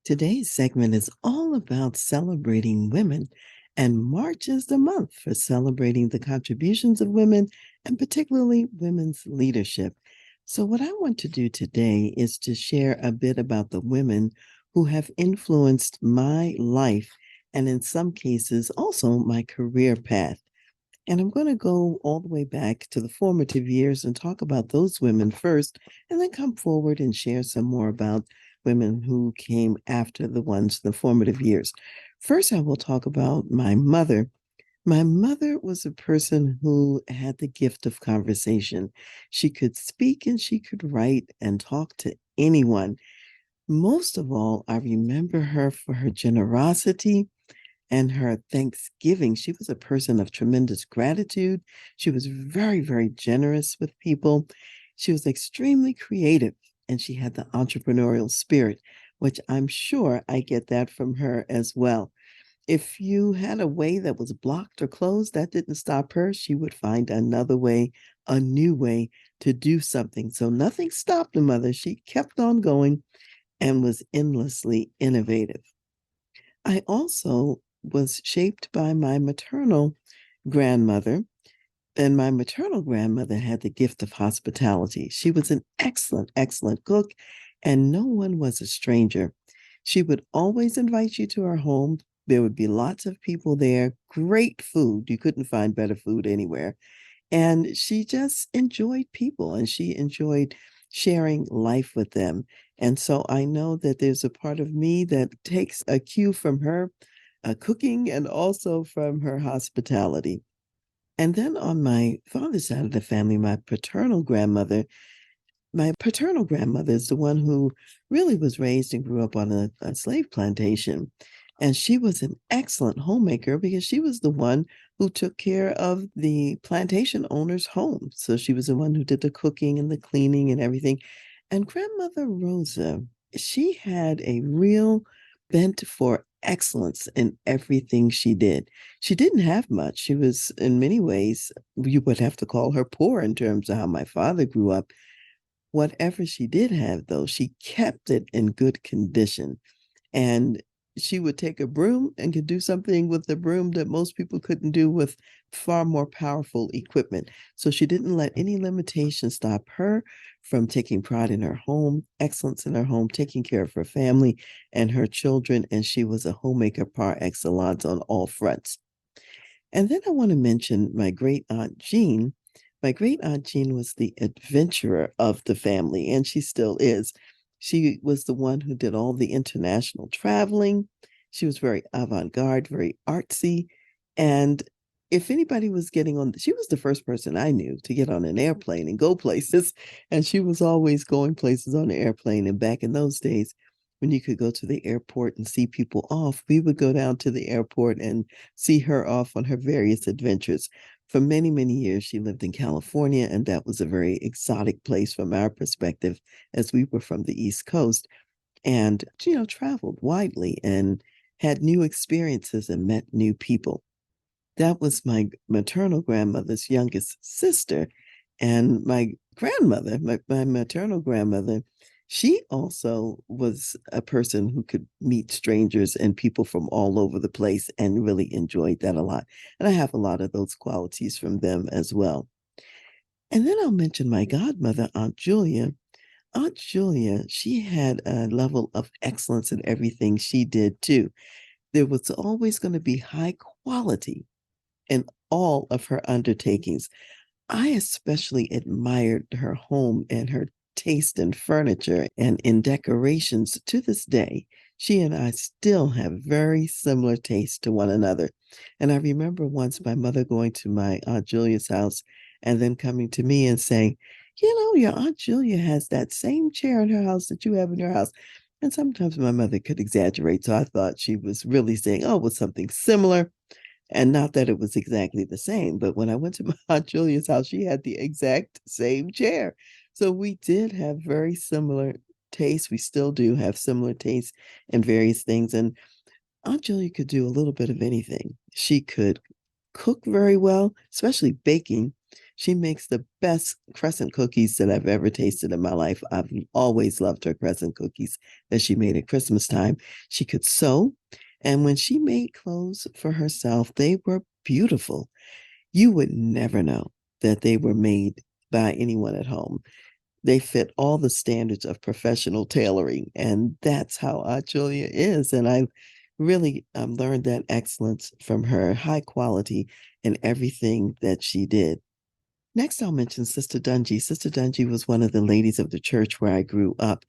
Today's segment is all about celebrating women, and March is the month for celebrating the contributions of women and particularly women's leadership. So, what I want to do today is to share a bit about the women who have influenced my life and, in some cases, also my career path. And I'm going to go all the way back to the formative years and talk about those women first, and then come forward and share some more about women who came after the formative years. First, I will talk about my mother. My mother was a person who had the gift of conversation. She could speak and she could write and talk to anyone. Most of all, I remember her for her generosity and her thanksgiving. She was a person of tremendous gratitude. She was very, very generous with people. She was extremely creative and she had the entrepreneurial spirit, which I'm sure I get that from her as well. If you had a way that was blocked or closed, that didn't stop her. She would find another way, a new way to do something. So nothing stopped the mother. She kept on going and was endlessly innovative. I also was shaped by my maternal grandmother, and my maternal grandmother had the gift of hospitality. She was an excellent, excellent cook, and no one was a stranger. She would always invite you to her home. There would be lots of people there, great food. You couldn't find better food anywhere. And she just enjoyed people and she enjoyed sharing life with them. And so I know that there's a part of me that takes a cue from her cooking and also from her hospitality. And then on my father's side of the family, my paternal grandmother is the one who really was raised and grew up on a slave plantation. And she was an excellent homemaker because she was the one who took care of the plantation owner's home. So she was the one who did the cooking and the cleaning and everything. And Grandmother Rosa, she had a real bent for excellence in everything she did. She didn't have much. She was, in many ways, you would have to call her poor in terms of how my father grew up. Whatever she did have, though, she kept it in good condition. And she would take a broom and could do something with the broom that most people couldn't do with far more powerful equipment. So she didn't let any limitation stop her from taking pride in her home, excellence in her home, taking care of her family and her children. And she was a homemaker par excellence on all fronts. And then I want to mention my great aunt Jean. My great aunt Jean was the adventurer of the family, and she still is. She was the one who did all the international traveling. She was very avant garde, very artsy. And if anybody was getting on, she was the first person I knew to get on an airplane and go places. And she was always going places on the airplane. And back in those days, when you could go to the airport and see people off, we would go down to the airport and see her off on her various adventures. For many, many years, she lived in California, and that was a very exotic place from our perspective, as we were from the East Coast, and, traveled widely and had new experiences and met new people. That was my maternal grandmother's youngest sister. And my grandmother, my maternal grandmother, she also was a person who could meet strangers and people from all over the place and really enjoyed that a lot. And I have a lot of those qualities from them as well. And then I'll mention my godmother, Aunt Julia. Aunt Julia, she had a level of excellence in everything she did too. There was always going to be high quality in all of her undertakings. I especially admired her home and her taste in furniture and in decorations to this day. She and I still have very similar tastes to one another. And I remember once my mother going to my Aunt Julia's house and then coming to me and saying, your Aunt Julia has that same chair in her house that you have in your house. And sometimes my mother could exaggerate. So I thought she was really saying, oh, it was something similar. And not that it was exactly the same, but when I went to my Aunt Julia's house, she had the exact same chair. So we did have very similar tastes. We still do have similar tastes in various things. And Aunt Julia could do a little bit of anything. She could cook very well, especially baking. She makes the best crescent cookies that I've ever tasted in my life. I've always loved her crescent cookies that she made at Christmas time. She could sew, and when she made clothes for herself, they were beautiful. You would never know that they were made by anyone at home. They fit all the standards of professional tailoring, and that's how Aunt Julia is. And I really learned that excellence from her, high quality in everything that she did. Next, I'll mention Sister Dungy. Sister Dungy was one of the ladies of the church where I grew up,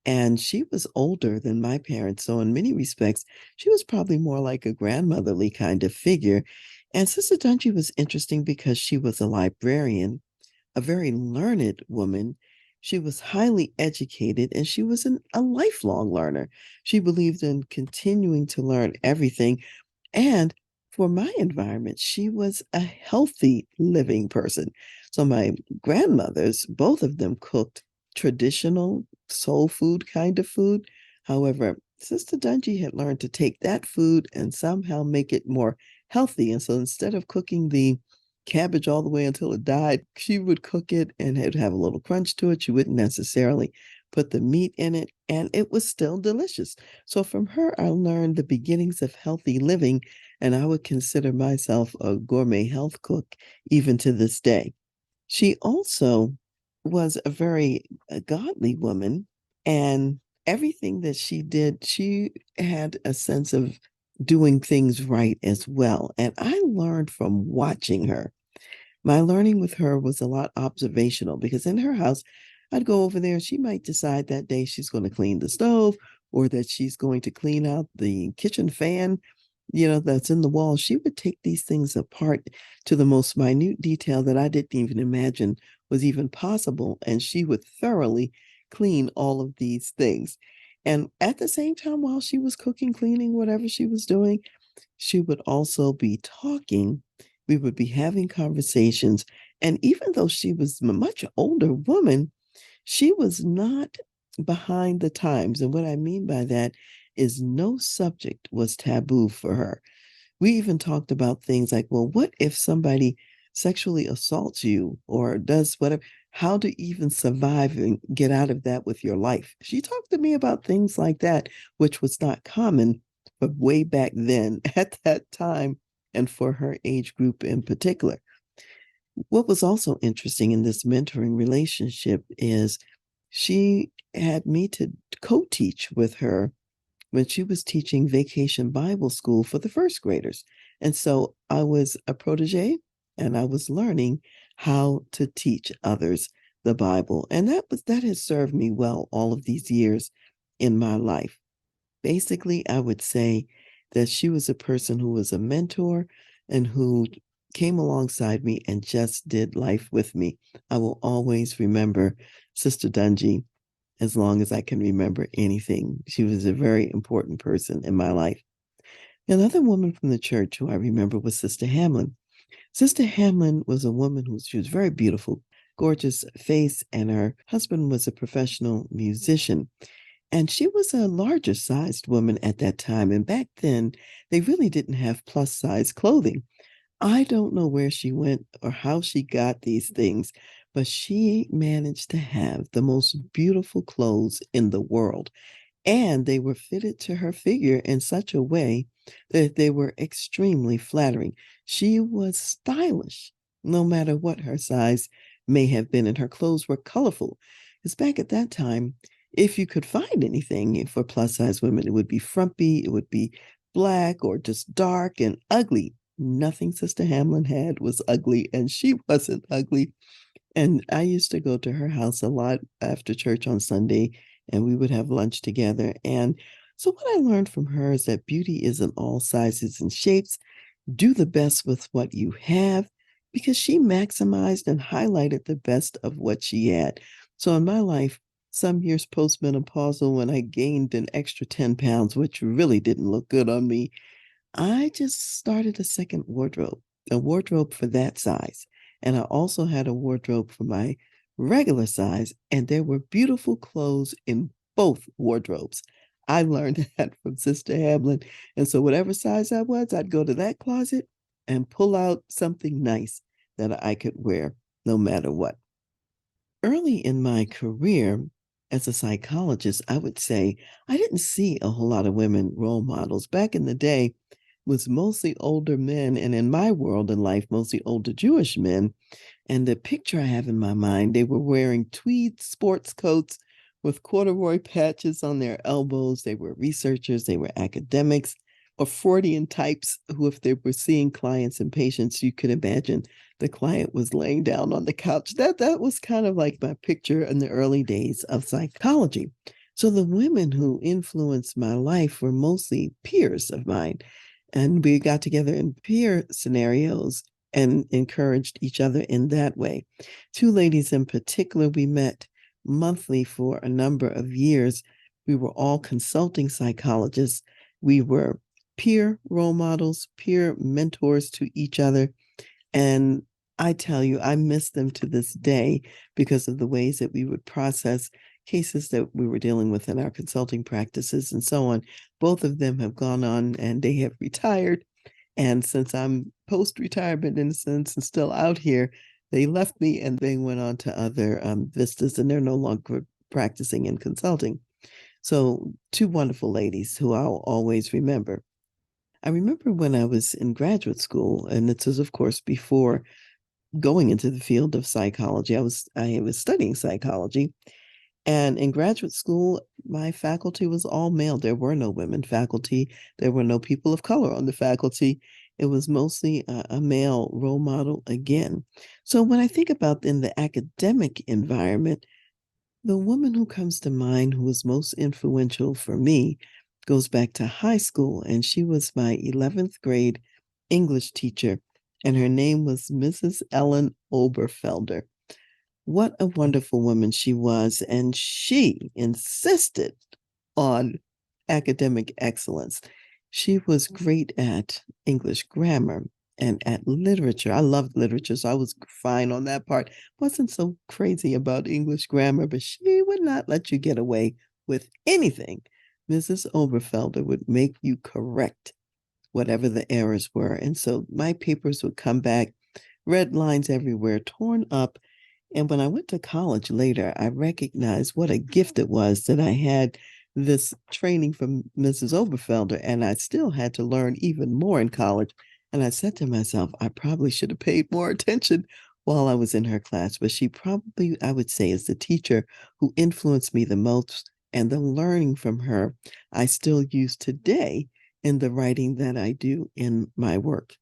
and she was older than my parents. So, in many respects, she was probably more like a grandmotherly kind of figure. And Sister Dungy was interesting because she was a librarian, a very learned woman. She was highly educated and she was a lifelong learner. She believed in continuing to learn everything. And for my environment, she was a healthy living person. So my grandmothers, both of them cooked traditional soul food kind of food. However, Sister Dungy had learned to take that food and somehow make it more healthy. And so instead of cooking the cabbage all the way until it died, she would cook it and it would have a little crunch to it. She wouldn't necessarily put the meat in it, and it was still delicious. So from her, I learned the beginnings of healthy living, and I would consider myself a gourmet health cook even to this day. She also was a very godly woman, and everything that she did, she had a sense of doing things right as well. And I learned from watching her. My learning with her was a lot observational because in her house, I'd go over there. She might decide that day she's going to clean the stove or that she's going to clean out the kitchen fan, that's in the wall. She would take these things apart to the most minute detail that I didn't even imagine was even possible. And she would thoroughly clean all of these things. And at the same time, while she was cooking, cleaning, whatever she was doing, she would also be talking. We would be having conversations. And even though she was a much older woman, she was not behind the times. And what I mean by that is no subject was taboo for her. We even talked about things like, well, what if somebody sexually assaults you or does whatever? How to even survive and get out of that with your life. She talked to me about things like that, which was not common, but way back then at that time and for her age group in particular. What was also interesting in this mentoring relationship is she had me to co teach with her when she was teaching vacation Bible school for the first graders. And so I was a protege and I was learning how to teach others the Bible. And that has served me well all of these years in my life. Basically, I would say that she was a person who was a mentor and who came alongside me and just did life with me. I will always remember Sister Dungy as long as I can remember anything. She was a very important person in my life. Another woman from the church who I remember was Sister Hamlin. Sister Hamlin was a woman she was very beautiful, gorgeous face, and her husband was a professional musician. And she was a larger sized woman at that time. And back then, they really didn't have plus size clothing. I don't know where she went or how she got these things, but she managed to have the most beautiful clothes in the world. And they were fitted to her figure in such a way that they were extremely flattering. She was stylish, no matter what her size may have been, and her clothes were colorful. Because back at that time, if you could find anything for plus size women, it would be frumpy, it would be black or just dark and ugly. Nothing Sister Hamlin had was ugly, and she wasn't ugly. And I used to go to her house a lot after church on Sunday, and we would have lunch together. And so, what I learned from her is that beauty is in all sizes and shapes. Do the best with what you have, because she maximized and highlighted the best of what she had. So, in my life, some years postmenopausal, when I gained an extra 10 pounds, which really didn't look good on me, I just started a second wardrobe, a wardrobe for that size. And I also had a wardrobe for my regular size, and there were beautiful clothes in both wardrobes. I learned that from Sister Hamlin. And so, whatever size I was, I'd go to that closet and pull out something nice that I could wear. no matter what. Early in my career as a psychologist, I would say I didn't see a whole lot of women role models. Back in the day, it was mostly older men, and in my world in life, mostly older Jewish men. And the picture I have in my mind, they were wearing tweed sports coats with corduroy patches on their elbows. They were researchers, they were academics, or Freudian types who, if they were seeing clients and patients, you could imagine the client was laying down on the couch. That was kind of like my picture in the early days of psychology. So the women who influenced my life were mostly peers of mine. And we got together in peer scenarios and encouraged each other in that way. Two ladies in particular, we met monthly for a number of years. We were all consulting psychologists. We were peer role models, peer mentors to each other. And I tell you, I miss them to this day because of the ways that we would process cases that we were dealing with in our consulting practices and so on. Both of them have gone on and they have retired. And since I'm post-retirement in a sense and still out here, they left me and they went on to other vistas and they're no longer practicing in consulting. So two wonderful ladies who I'll always remember. I remember when I was in graduate school, and this is, of course, before going into the field of psychology. I was studying psychology, and in graduate school, my faculty was all male. There were no women faculty. There were no people of color on the faculty. It was mostly a male role model again. So when I think about in the academic environment, the woman who comes to mind who was most influential for me goes back to high school, and she was my 11th grade English teacher, and her name was Mrs. Ellen Oberfelder. What a wonderful woman she was, and she insisted on academic excellence. She was great at English grammar and at literature. I loved literature, so I was fine on that part. Wasn't so crazy about English grammar, but she would not let you get away with anything. Mrs. Oberfelder would make you correct whatever the errors were. And so my papers would come back, red lines everywhere, torn up. And when I went to college later, I recognized what a gift it was that I had this training from Mrs. Oberfelder, and I still had to learn even more in college. And I said to myself, I probably should have paid more attention while I was in her class, but she probably, I would say, is the teacher who influenced me the most. And the learning from her, I still use today in the writing that I do in my work.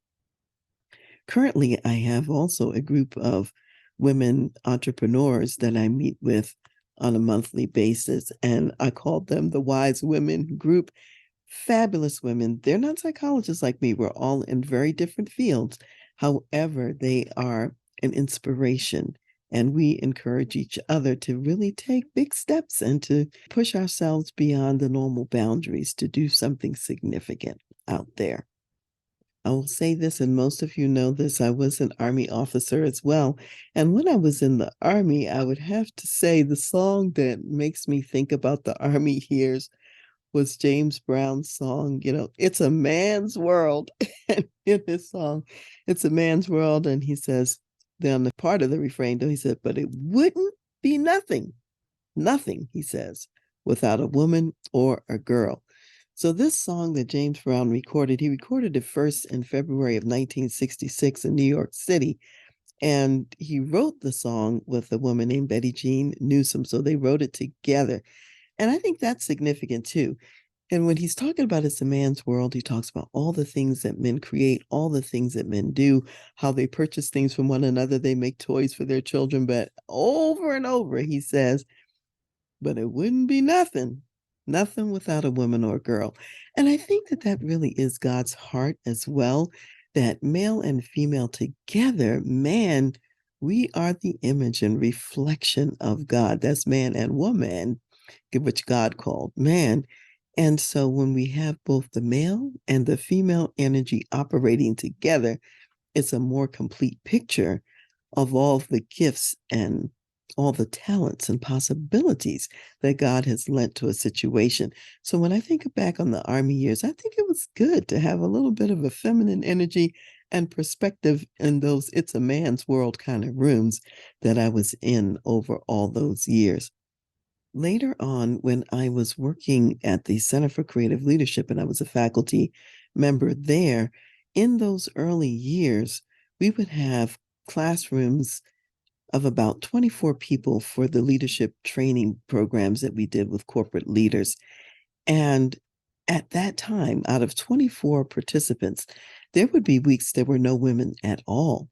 Currently, I have also a group of women entrepreneurs that I meet with on a monthly basis, and I call them the Wise Women Group. Fabulous women. They're not psychologists like me. We're all in very different fields. However, they are an inspiration, and we encourage each other to really take big steps and to push ourselves beyond the normal boundaries to do something significant out there. I will say this, and most of you know this, I was an Army officer as well. And when I was in the Army, I would have to say the song that makes me think about the Army years was James Brown's song, It's a Man's World. And in his song, It's a Man's World. And he says, then the part of the refrain, though, he said, but it wouldn't be nothing, he says, without a woman or a girl. So this song that James Brown recorded, he recorded it first in February of 1966 in New York City. And he wrote the song with a woman named Betty Jean Newsom. So they wrote it together. And I think that's significant too. And when he's talking about It's a Man's World, he talks about all the things that men create, all the things that men do, how they purchase things from one another. They make toys for their children. But over and over, he says, but it wouldn't be nothing without a woman or a girl. And I think that that really is God's heart as well, that male and female together, man, we are the image and reflection of God. That's man and woman, which God called man. And so when we have both the male and the female energy operating together, it's a more complete picture of all the gifts and all the talents and possibilities that God has lent to a situation. So when I think back on the Army years, I think it was good to have a little bit of a feminine energy and perspective in those it's a man's world kind of rooms that I was in over all those years. Later on, when I was working at the Center for Creative Leadership and I was a faculty member there, in those early years, we would have classrooms of about 24 people for the leadership training programs that we did with corporate leaders. And at that time, out of 24 participants, there would be weeks there were no women at all,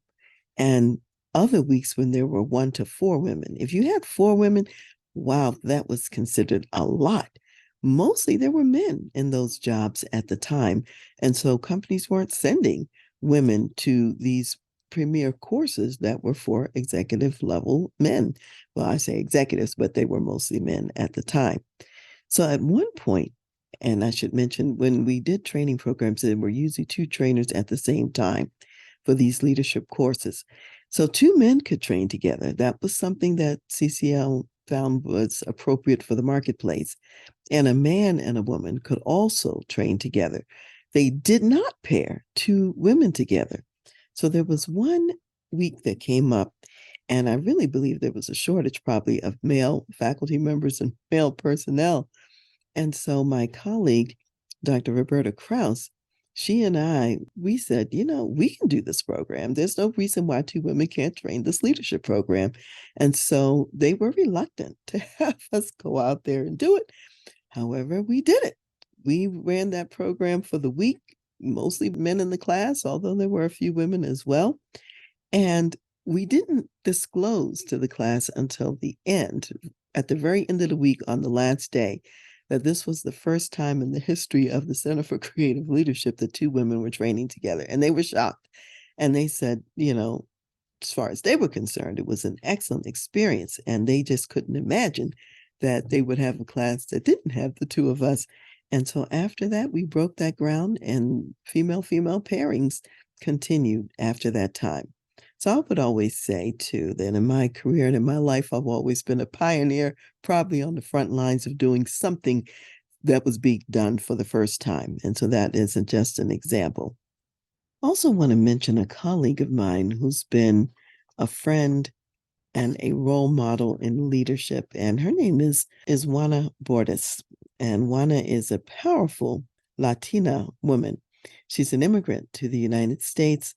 and other weeks when there were 1 to 4 women. If you had 4 women, wow, that was considered a lot. Mostly there were men in those jobs at the time. And so companies weren't sending women to these premier courses that were for executive level men. Well, I say executives, but they were mostly men at the time. So at one point, and I should mention, when we did training programs, there were usually 2 trainers at the same time for these leadership courses. So 2 men could train together. That was something that CCL found was appropriate for the marketplace. And a man and a woman could also train together. They did not pair 2 women together. So there was one week that came up, and I really believe there was a shortage probably of male faculty members and male personnel. And so my colleague, Dr. Roberta Krause, she and we said, we can do this program. There's no reason why 2 women can't train this leadership program. And so they were reluctant to have us go out there and do it. However, we did it. We ran that program for the week, mostly men in the class, although there were a few women as well. And we didn't disclose to the class until the end, at the very end of the week on the last day, that this was the first time in the history of the Center for Creative Leadership that 2 women were training together. And they were shocked. And they said, as far as they were concerned, it was an excellent experience. And they just couldn't imagine that they would have a class that didn't have the 2 of us. And so after that, we broke that ground, and female-female pairings continued after that time. So I would always say, too, that in my career and in my life, I've always been a pioneer, probably on the front lines of doing something that was being done for the first time. And so that isn't just an example. Also want to mention a colleague of mine who's been a friend and a role model in leadership, and her name is Juana Bordes. And Juana is a powerful Latina woman. She's an immigrant to the United States,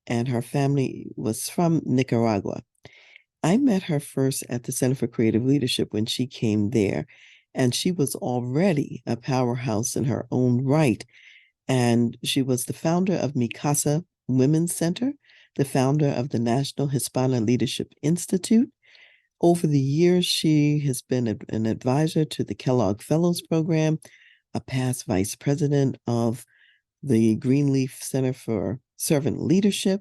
and her family was from Nicaragua. I met her first at the Center for Creative Leadership when she came there, and she was already a powerhouse in her own right. And she was the founder of Mi Casa Women's Center, the founder of the National Hispana Leadership Institute. Over the years, she has been an advisor to the Kellogg Fellows Program, a past vice president of the Greenleaf Center for Servant Leadership,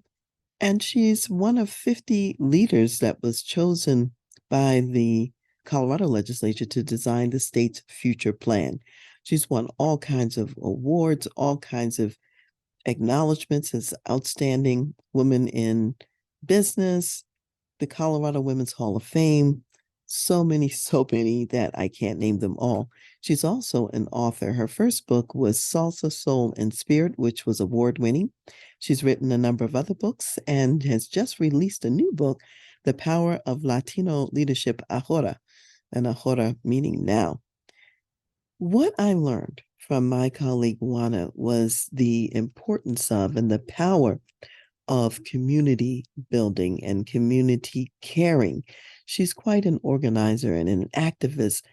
and she's one of 50 leaders that was chosen by the Colorado legislature to design the state's future plan. She's won all kinds of awards, all kinds of acknowledgments as outstanding woman in business, the Colorado Women's Hall of Fame, so many that I can't name them all. She's also an author. Her first book was Salsa, Soul, and Spirit, which was award-winning. She's written a number of other books and has just released a new book, The Power of Latino Leadership Ahora, and Ahora meaning now. What I learned from my colleague Juana was the importance of and the power of community building and community caring. She's quite an organizer and an activist,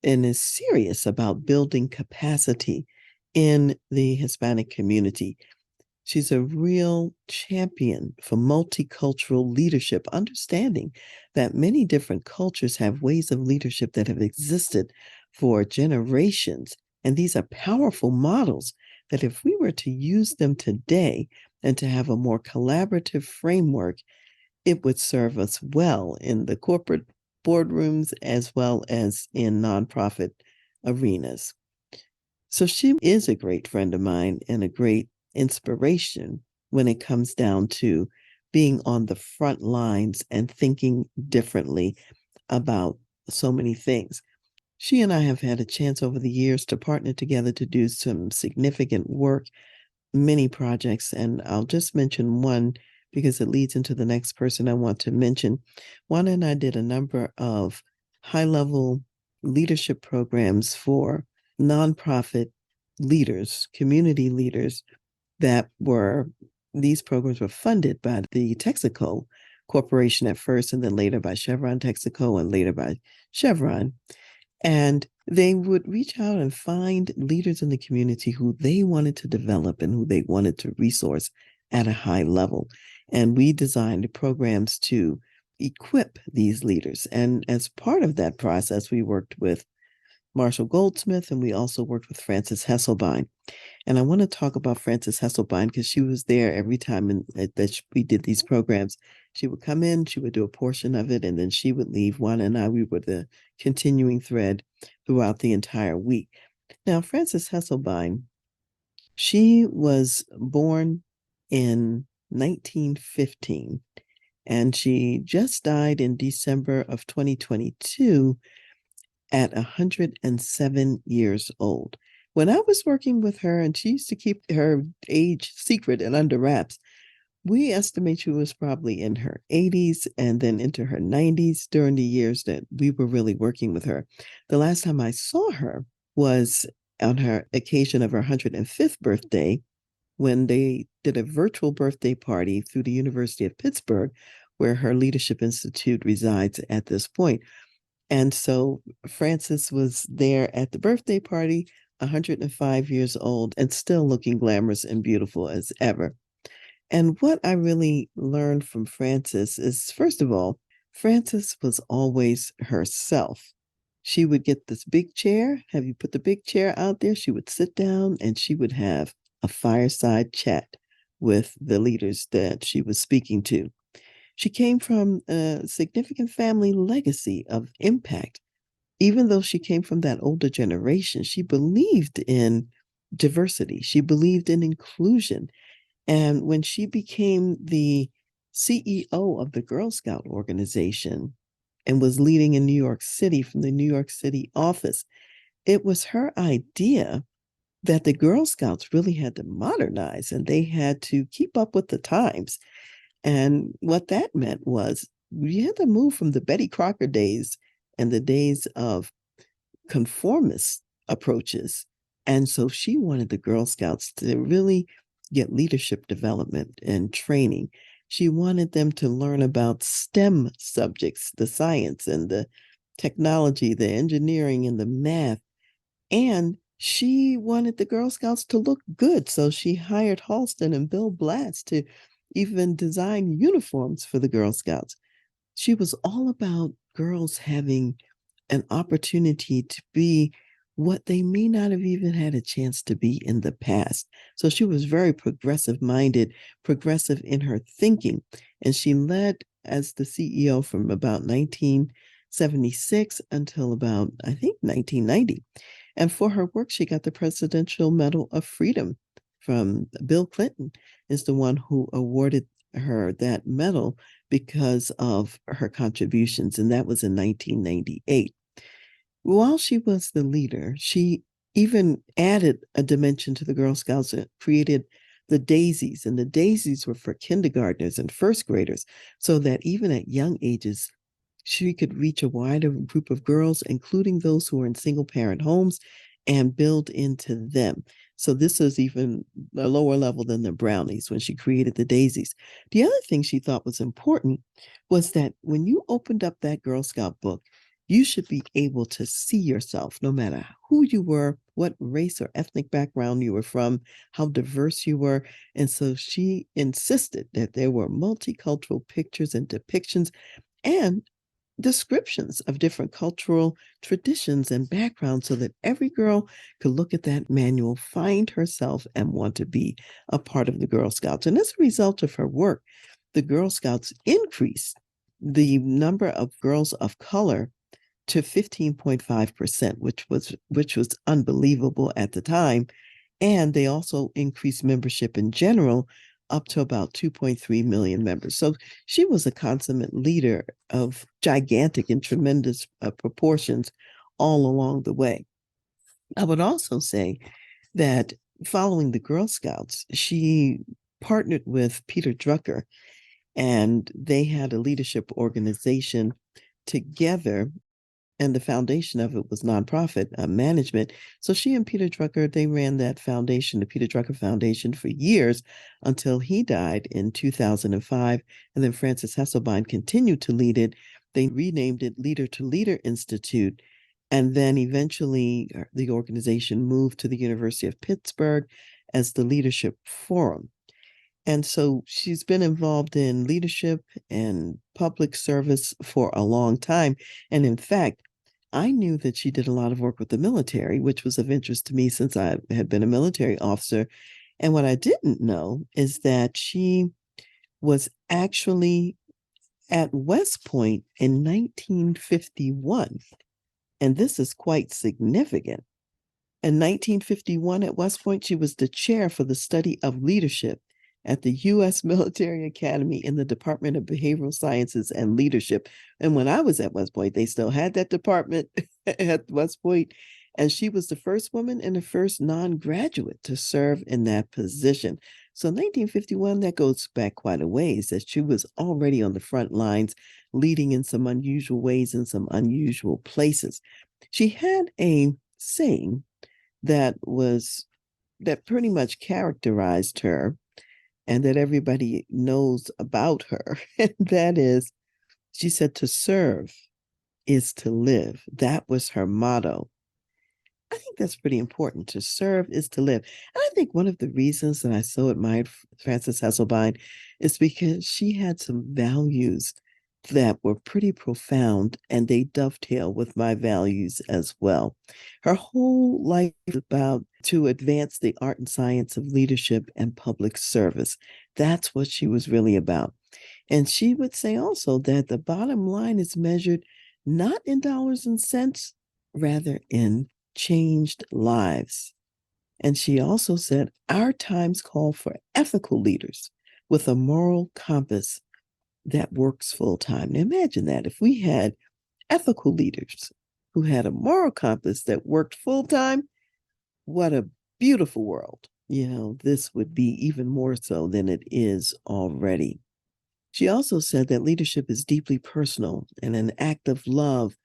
and is serious about building capacity in the Hispanic community. She's a real champion for multicultural leadership, understanding that many different cultures have ways of leadership that have existed for generations. And these are powerful models that if we were to use them today and to have a more collaborative framework, it would serve us well in the corporate boardrooms as well as in nonprofit arenas. So she is a great friend of mine and a great inspiration when it comes down to being on the front lines and thinking differently about so many things. She and I have had a chance over the years to partner together to do some significant work many projects, and I'll just mention one because it leads into the next person I want to mention. Juan and I did a number of high-level leadership programs for nonprofit leaders, community leaders these programs were funded by the Texaco Corporation at first, and then later by Chevron Texaco, and later by Chevron. And they would reach out and find leaders in the community who they wanted to develop and who they wanted to resource at a high level. And we designed programs to equip these leaders. And as part of that process, we worked with Marshall Goldsmith, and we also worked with Frances Hesselbein. And I want to talk about Frances Hesselbein because she was there every time that we did these programs. She would come in, she would do a portion of it, and then she would leave. Juan and I, we were the continuing thread throughout the entire week. Now, Frances Hesselbein, she was born in 1915, and she just died in December of 2022 at 107 years old. When I was working with her, and she used to keep her age secret and under wraps, we estimate she was probably in her 80s and then into her 90s during the years that we were really working with her. The last time I saw her was on her occasion of her 105th birthday, when they did a virtual birthday party through the University of Pittsburgh, where her Leadership Institute resides at this point. And so Frances was there at the birthday party, 105 years old, and still looking glamorous and beautiful as ever. And what I really learned from Frances is, first of all, Frances was always herself. She would get this big chair, have you put the big chair out there? She would sit down and she would have a fireside chat with the leaders that she was speaking to. She came from a significant family legacy of impact. Even though she came from that older generation, she believed in diversity. She believed in inclusion. And when she became the CEO of the Girl Scout organization and was leading in New York City from the New York City office, it was her idea that the Girl Scouts really had to modernize and they had to keep up with the times. And what that meant was you had to move from the Betty Crocker days and the days of conformist approaches. And so she wanted the Girl Scouts to really get leadership development and training. She wanted them to learn about STEM subjects, the science and the technology, the engineering and the math. And she wanted the Girl Scouts to look good. So she hired Halston and Bill Blass to even design uniforms for the Girl Scouts. She was all about girls having an opportunity to be what they may not have even had a chance to be in the past. So she was very progressive minded, progressive in her thinking. And she led as the CEO from about 1976 until about, I think, 1990. And for her work, she got the Presidential Medal of Freedom from Bill Clinton, is the one who awarded her that medal because of her contributions. And that was in 1998. While she was the leader, she even added a dimension to the Girl Scouts and created the daisies. And the daisies were for kindergartners and first graders, so that even at young ages, she could reach a wider group of girls, including those who are in single parent homes, and build into them. So this was even a lower level than the brownies when she created the daisies. The other thing she thought was important was that when you opened up that Girl Scout book, you should be able to see yourself no matter who you were, what race or ethnic background you were from, how diverse you were. And so she insisted that there were multicultural pictures and depictions and descriptions of different cultural traditions and backgrounds so that every girl could look at that manual, find herself, and want to be a part of the Girl Scouts. And as a result of her work, the Girl Scouts increased the number of girls of color to 15.5%, which was unbelievable at the time. And they also increased membership in general up to about 2.3 million members. So she was a consummate leader of gigantic and tremendous proportions all along the way. I would also say that following the Girl Scouts, she partnered with Peter Drucker, and they had a leadership organization together, and the foundation of it was nonprofit management. So she and Peter Drucker, they ran that foundation, the Peter Drucker Foundation, for years until he died in 2005. And then Frances Hesselbein continued to lead it. They renamed it Leader to Leader Institute. And then eventually the organization moved to the University of Pittsburgh as the Leadership Forum. And so she's been involved in leadership and public service for a long time. And in fact, I knew that she did a lot of work with the military, which was of interest to me since I had been a military officer. And what I didn't know is that she was actually at West Point in 1951. And this is quite significant. In 1951 at West Point, she was the chair for the study of leadership at the U.S. Military Academy in the Department of Behavioral Sciences and Leadership. And when I was at West Point, they still had that department at West Point. And she was the first woman and the first non-graduate to serve in that position. So 1951, that goes back quite a ways, that she was already on the front lines, leading in some unusual ways in some unusual places. She had a saying that pretty much characterized her and that everybody knows about her. And that is, she said, to serve is to live. That was her motto. I think that's pretty important. To serve is to live. And I think one of the reasons that I so admired Frances Hesselbein is because she had some values that were pretty profound, and they dovetail with my values as well. Her whole life is about to advance the art and science of leadership and public service. That's what she was really about. And she would say also that the bottom line is measured not in dollars and cents, rather in changed lives. And she also said, our times call for ethical leaders with a moral compass that works full time. Now imagine that if we had ethical leaders who had a moral compass that worked full time, what a beautiful world. This would be even more so than it is already. She also said that leadership is deeply personal and an act of love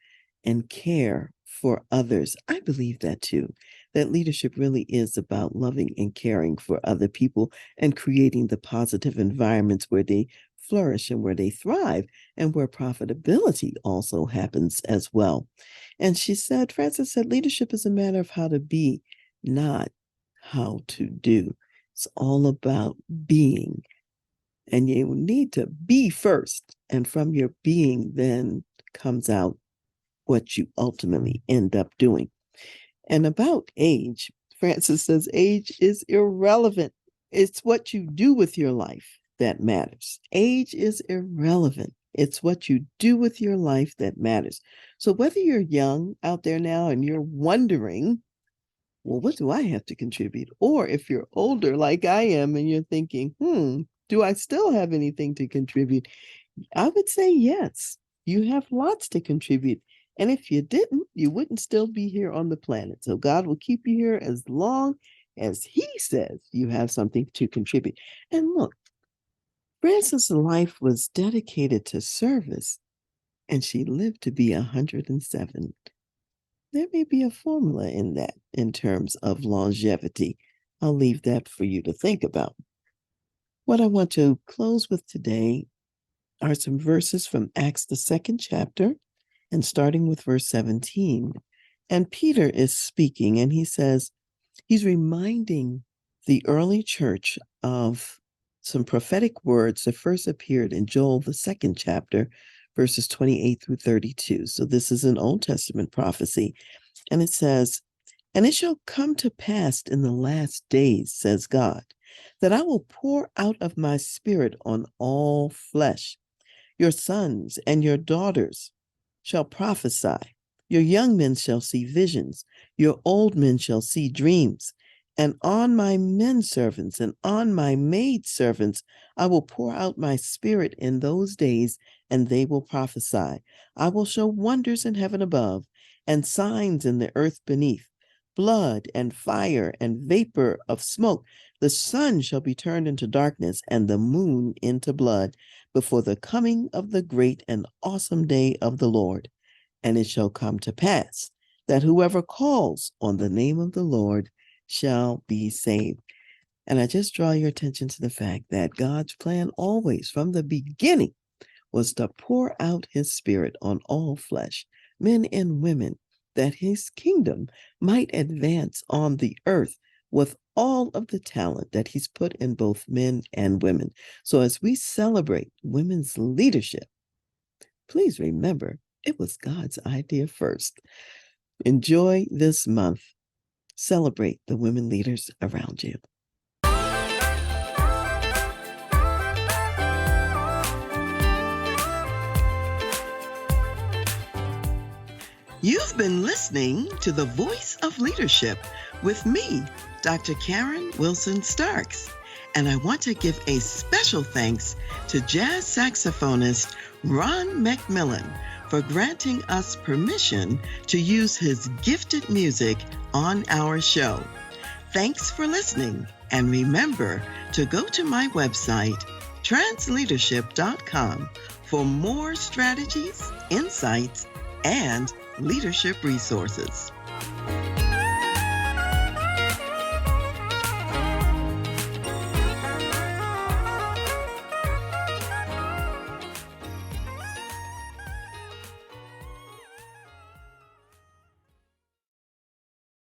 and care for others. I believe that too, that leadership really is about loving and caring for other people and creating the positive environments where they flourish and where they thrive and where profitability also happens as well. And Frances said, leadership is a matter of how to be, not how to do. It's all about being. And you need to be first. And from your being, then comes out what you ultimately end up doing. And about age, Frances says age is irrelevant. It's what you do with your life that matters. Age is irrelevant. It's what you do with your life that matters. So whether you're young out there now and you're wondering, well, what do I have to contribute? Or if you're older like I am and you're thinking, do I still have anything to contribute? I would say yes, you have lots to contribute. And if you didn't, you wouldn't still be here on the planet. So God will keep you here as long as He says you have something to contribute. And look, Frances' life was dedicated to service, and she lived to be 107. There may be a formula in that in terms of longevity. I'll leave that for you to think about. What I want to close with today are some verses from Acts, the 2nd chapter, and starting with verse 17. And Peter is speaking, and he says, he's reminding the early church of some prophetic words that first appeared in Joel, the 2nd chapter, verses 28 through 32. So this is an Old Testament prophecy. And it says, and it shall come to pass in the last days, says God, that I will pour out of my spirit on all flesh. Your sons and your daughters shall prophesy. Your young men shall see visions. Your old men shall see dreams. And on my men servants and on my maid servants, I will pour out my spirit in those days, and they will prophesy. I will show wonders in heaven above and signs in the earth beneath, blood and fire and vapor of smoke. The sun shall be turned into darkness and the moon into blood before the coming of the great and awesome day of the Lord. And it shall come to pass that whoever calls on the name of the Lord shall be saved. And I just draw your attention to the fact that God's plan always, from the beginning, was to pour out his spirit on all flesh, men and women, that his kingdom might advance on the earth with all of the talent that he's put in both men and women. So as we celebrate women's leadership, please remember it was God's idea first. Enjoy this month. Celebrate the women leaders around you. You've been listening to The Voice of Leadership with me, Dr. Karen Wilson Starks. And I want to give a special thanks to jazz saxophonist Ron McMillan for granting us permission to use his gifted music on our show. Thanks for listening, and remember to go to my website, TRANSLEADERSHIP.com, for more strategies, insights, and leadership resources.